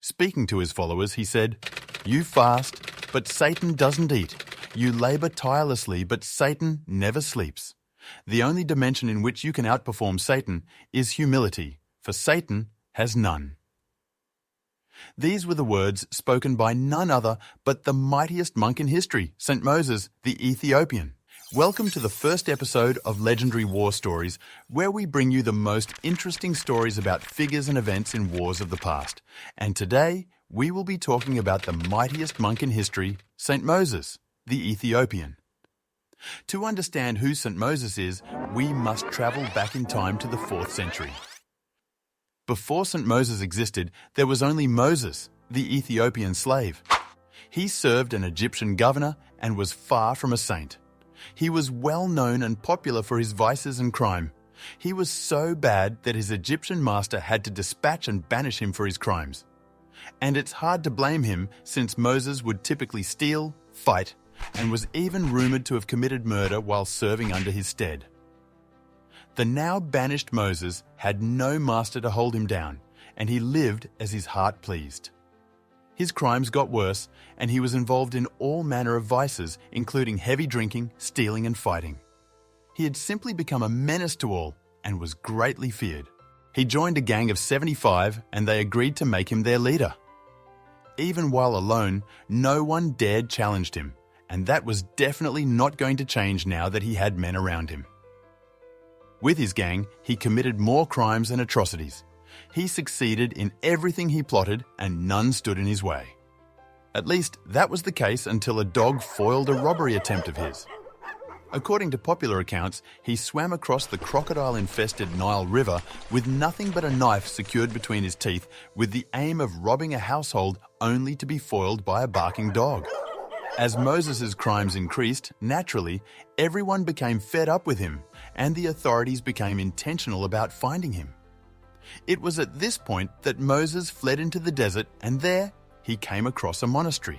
Speaking to his followers, he said, "You fast, but Satan doesn't eat. You labor tirelessly, but Satan never sleeps. The only dimension in which you can outperform Satan is humility, for Satan has none." These were the words spoken by none other but the mightiest monk in history, St. Moses, the Ethiopian. Welcome to the first episode of Legendary War Stories, where we bring you the most interesting stories about figures and events in wars of the past. And today, we will be talking about the mightiest monk in history, St. Moses, the Ethiopian. To understand who St. Moses is, we must travel back in time to the 4th century. Before St. Moses existed, there was only Moses, the Ethiopian slave. He served an Egyptian governor and was far from a saint. He was well known and popular for his vices and crime. He was so bad that his Egyptian master had to dispatch and banish him for his crimes. And it's hard to blame him, since Moses would typically steal, fight, and was even rumored to have committed murder while serving under his stead. The now banished Moses had no master to hold him down, and he lived as his heart pleased. His crimes got worse, and he was involved in all manner of vices, including heavy drinking, stealing, and fighting. He had simply become a menace to all and was greatly feared. He joined a gang of 75, and they agreed to make him their leader. Even while alone, no one dared challenge him, and that was definitely not going to change now that he had men around him. With his gang, he committed more crimes and atrocities. He succeeded in everything he plotted, and none stood in his way. At least, that was the case until a dog foiled a robbery attempt of his. According to popular accounts, he swam across the crocodile-infested Nile River with nothing but a knife secured between his teeth, with the aim of robbing a household only to be foiled by a barking dog. As Moses' crimes increased, naturally, everyone became fed up with him, and the authorities became intentional about finding him. It was at this point that Moses fled into the desert, and there he came across a monastery.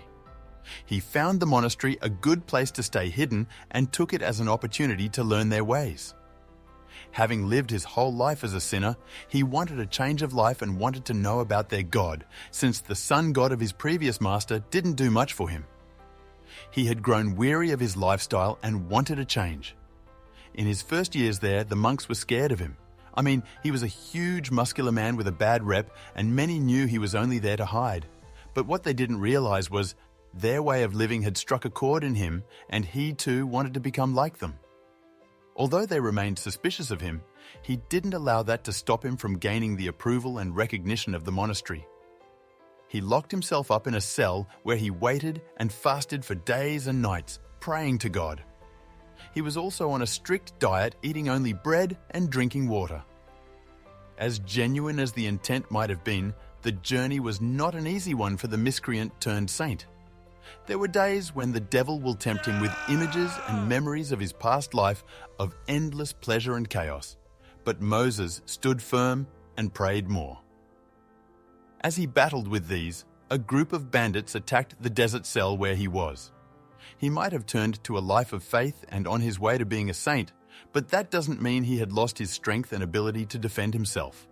He found the monastery a good place to stay hidden and took it as an opportunity to learn their ways. Having lived his whole life as a sinner, he wanted a change of life and wanted to know about their God, since the sun god of his previous master didn't do much for him. He had grown weary of his lifestyle and wanted a change. In his first years there, the monks were scared of him. I mean, he was a huge muscular man with a bad rep, and many knew he was only there to hide. But what they didn't realize was their way of living had struck a chord in him, and he too wanted to become like them. Although they remained suspicious of him, he didn't allow that to stop him from gaining the approval and recognition of the monastery. He locked himself up in a cell where he waited and fasted for days and nights, praying to God. He was also on a strict diet, eating only bread and drinking water. As genuine as the intent might have been, the journey was not an easy one for the miscreant turned saint. There were days when the devil will tempt him with images and memories of his past life of endless pleasure and chaos. But Moses stood firm and prayed more. As he battled with these, a group of bandits attacked the desert cell where he was. He might have turned to a life of faith and on his way to being a saint, but that doesn't mean he had lost his strength and ability to defend himself.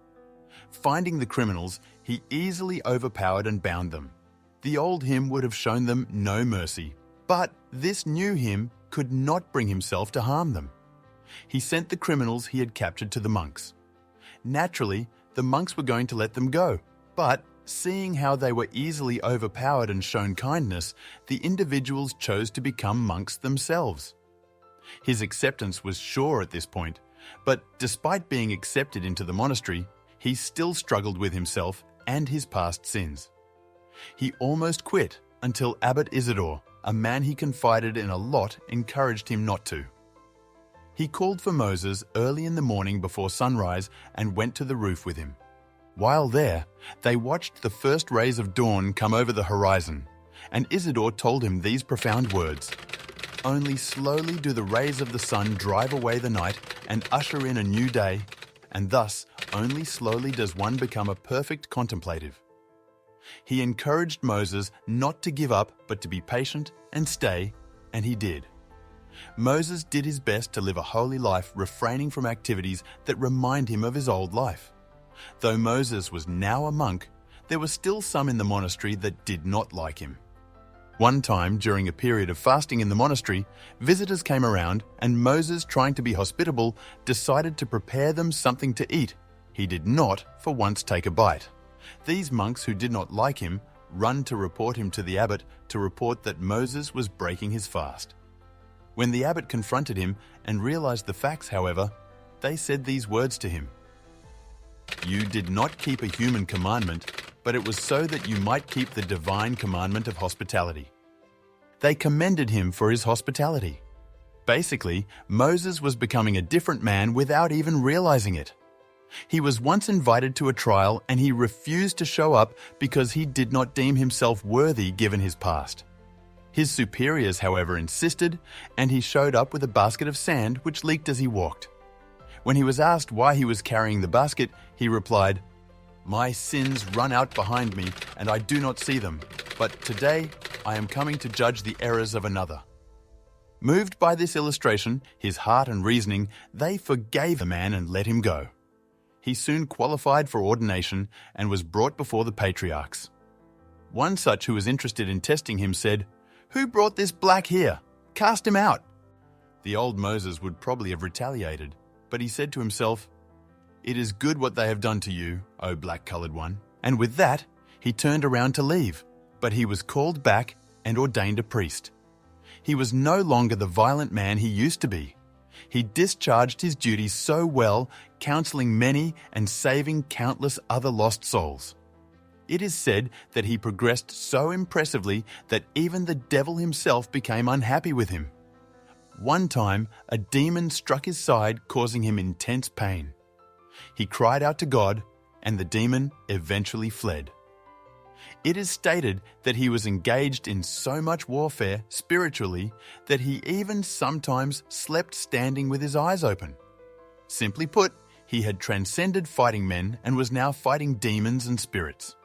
Finding the criminals, he easily overpowered and bound them. The old him would have shown them no mercy, but this new him could not bring himself to harm them. He sent the criminals he had captured to the monks. Naturally, the monks were going to let them go, but seeing how they were easily overpowered and shown kindness, the individuals chose to become monks themselves. His acceptance was sure at this point, but despite being accepted into the monastery, he still struggled with himself and his past sins. He almost quit until Abbot Isidore, a man he confided in a lot, encouraged him not to. He called for Moses early in the morning before sunrise and went to the roof with him. While there, they watched the first rays of dawn come over the horizon, and Isidore told him these profound words: "Only slowly do the rays of the sun drive away the night and usher in a new day, and thus only slowly does one become a perfect contemplative." He encouraged Moses not to give up, but to be patient and stay, and he did. Moses did his best to live a holy life, refraining from activities that remind him of his old life. Though Moses was now a monk, there were still some in the monastery that did not like him. One time, during a period of fasting in the monastery, visitors came around and Moses, trying to be hospitable, decided to prepare them something to eat. He did not, for once, take a bite. These monks who did not like him run to report him to the abbot to report that Moses was breaking his fast. When the abbot confronted him and realized the facts, however, they said these words to him: "You did not keep a human commandment, but it was so that you might keep the divine commandment of hospitality." They commended him for his hospitality. Basically, Moses was becoming a different man without even realizing it. He was once invited to a trial and he refused to show up because he did not deem himself worthy given his past. His superiors, however, insisted, and he showed up with a basket of sand which leaked as he walked. When he was asked why he was carrying the basket, he replied, "My sins run out behind me and I do not see them, but today I am coming to judge the errors of another." Moved by this illustration, his heart and reasoning, they forgave the man and let him go. He soon qualified for ordination and was brought before the patriarchs. One such who was interested in testing him said, "Who brought this black here? Cast him out." The old Moses would probably have retaliated, but he said to himself, "It is good what they have done to you, O black-colored one." And with that, he turned around to leave, but he was called back and ordained a priest. He was no longer the violent man he used to be. He discharged his duties so well, counseling many and saving countless other lost souls. It is said that he progressed so impressively that even the devil himself became unhappy with him. One time, a demon struck his side, causing him intense pain. He cried out to God, and the demon eventually fled. It is stated that he was engaged in so much warfare spiritually that he even sometimes slept standing with his eyes open. Simply put, he had transcended fighting men and was now fighting demons and spirits.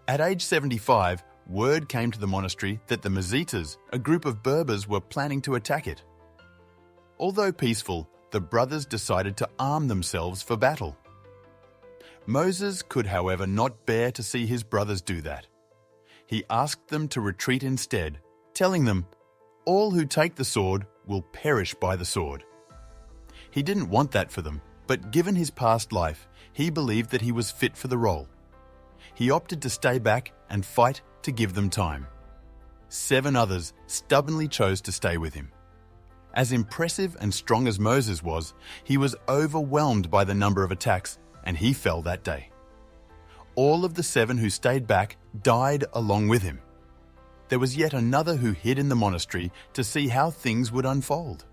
At age 75, word came to the monastery that the Mightiest, a group of Berbers, were planning to attack it. Although peaceful, the brothers decided to arm themselves for battle. Moses could, however, not bear to see his brothers do that. He asked them to retreat instead, telling them, "All who take the sword will perish by the sword." He didn't want that for them, but given his past life, he believed that he was fit for the role. He opted to stay back and fight to give them time. 7 others stubbornly chose to stay with him. As impressive and strong as Moses was, he was overwhelmed by the number of attacks, and he fell that day. All of the 7 who stayed back died along with him. There was yet another who hid in the monastery to see how things would unfold.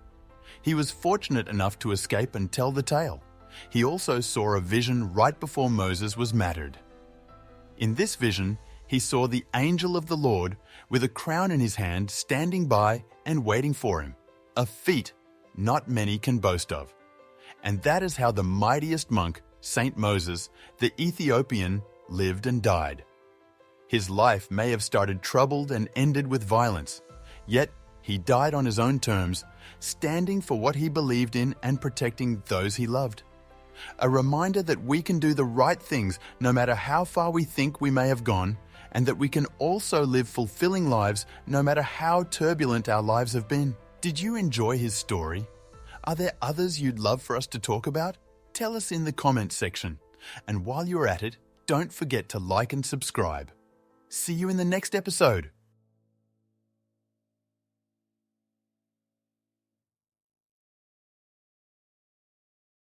He was fortunate enough to escape and tell the tale. He also saw a vision right before Moses was martyred. In this vision, he saw the angel of the Lord with a crown in his hand standing by and waiting for him, a feat not many can boast of. And that is how the mightiest monk, Saint Moses, the Ethiopian, lived and died. His life may have started troubled and ended with violence, yet he died on his own terms, standing for what he believed in and protecting those he loved. A reminder that we can do the right things no matter how far we think we may have gone, and that we can also live fulfilling lives no matter how turbulent our lives have been. Did you enjoy his story? Are there others you'd love for us to talk about? Tell us in the comments section. And while you're at it, don't forget to like and subscribe. See you in the next episode.